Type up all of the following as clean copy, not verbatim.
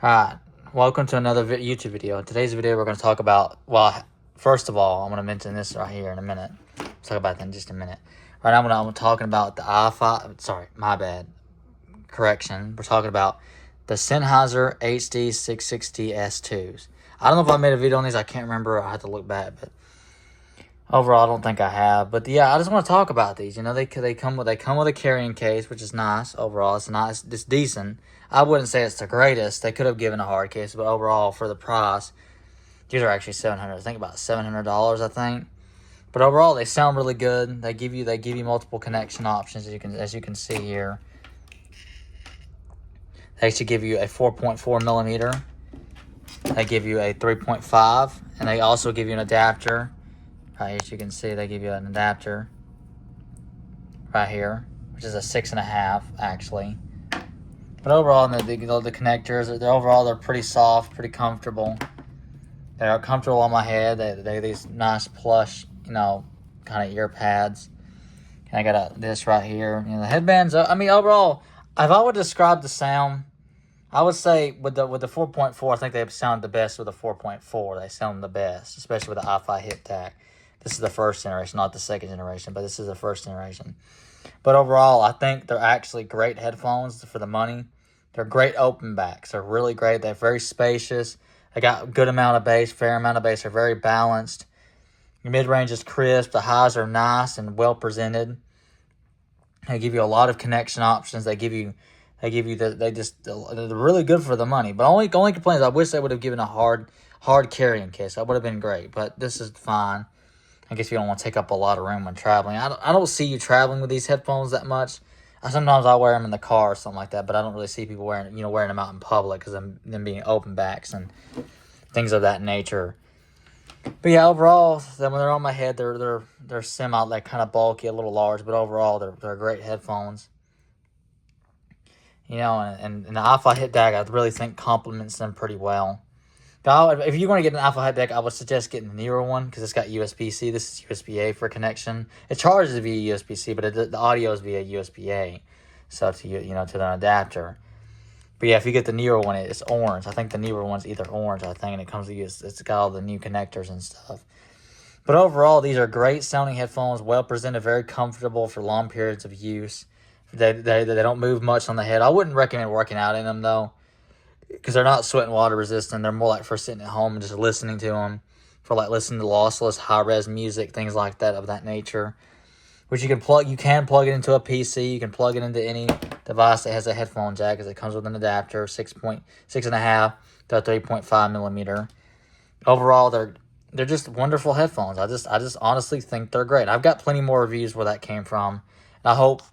Alright, welcome to another YouTube video. In today's video, we're going to talk about, well, first of all, I'm going to mention this right here in a minute. We'll talk about that in just a minute. Right now, I'm talking about the i5, sorry, my bad, correction. We're talking about the Sennheiser HD660S2s. I don't know if I made a video on these, I can't remember, I have to look back, but overall, I don't think I have. But yeah, I just want to talk about these. You know, they come with a carrying case, which is nice. Overall, it's decent. I wouldn't say it's the greatest. They could have given a hard case, but overall, for the price, these are actually $700. I think about $700. I think. But overall, they sound really good. They give you multiple connection options, as you can see here. They actually give you a 4.4 millimeter. They give you a 3.5, and they also give you an adapter. Right, as you can see, they give you an adapter right here, which is a 6.5 actually. But overall, the connectors, they're pretty soft, pretty comfortable. They are comfortable on my head. They're these nice plush, kind of ear pads. And I got this right here. The headbands. I mean, overall, if I would describe the sound, I would say with the 4.4, I think they sound the best with the 4.4. They sound the best, especially with the i5 hip tag. This is the first generation, not the second generation, but this is the first generation. But overall, I think they're actually great headphones for the money. They're great open backs. They're really great. They're very spacious. They got a good amount of bass, fair amount of bass. They're very balanced. Your mid-range is crisp. The highs are nice and well presented. They give you a lot of connection options. They're really good for the money. But only complaint is I wish they would have given a hard carrying case. That would have been great. But this is fine. I guess you don't want to take up a lot of room when traveling. I don't see you traveling with these headphones that much. Sometimes I wear them in the car or something like that, but I don't really see people wearing them out in public because of them being open backs and things of that nature. But yeah, overall, when they're on my head, they're semi, like kind of bulky, a little large, but overall they're great headphones. And the i5 hip tag, I really think complements them pretty well. Now, if you're going to get an i5 hip tag, I would suggest getting the newer one because it's got USB-C. This is USB-A for connection. It charges via USB-C, but the audio is via USB-A, so to the adapter. But yeah, if you get the newer one, it's orange. I think the newer one's either orange, and it comes to it's got all the new connectors and stuff. But overall, these are great sounding headphones, well presented, very comfortable for long periods of use. They don't move much on the head. I wouldn't recommend working out in them though, because they're not sweat and water resistant. They're more like for sitting at home and just listening to them, for like listening to lossless, high-res music, things like that of that nature. Which you can plug it into a PC. You can plug it into any device that has a headphone jack, because it comes with an adapter, 6.5 to a 3.5 millimeter. Overall, they're just wonderful headphones. I just honestly think they're great. I've got plenty more reviews where that came from. And I hope.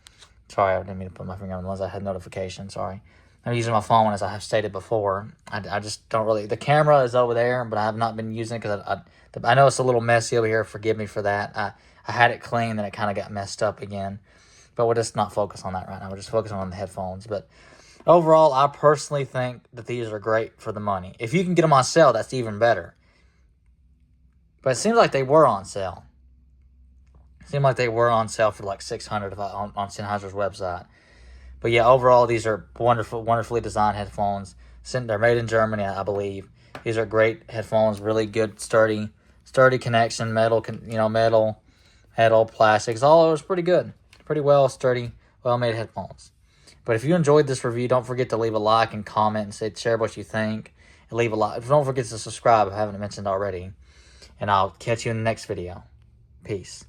Sorry, I didn't mean to put my finger on the ones I had notification. Sorry. I'm using my phone, as I have stated before. I just don't really... The camera is over there, but I have not been using it because I know it's a little messy over here. Forgive me for that. I had it clean, then it kind of got messed up again. But we'll just not focus on that right now. We're just focusing on the headphones. But overall, I personally think that these are great for the money. If you can get them on sale, that's even better. But it seems like they were on sale. It seemed like they were on sale for like $600 on Sennheiser's website. But yeah, overall, these are wonderfully designed headphones. They're made in Germany, I believe. These are great headphones, really good, sturdy connection, metal, plastics. All it was pretty good, pretty well, sturdy, well-made headphones. But if you enjoyed this review, don't forget to leave a like and comment and share what you think. And leave a like. Don't forget to subscribe if I haven't mentioned already. And I'll catch you in the next video. Peace.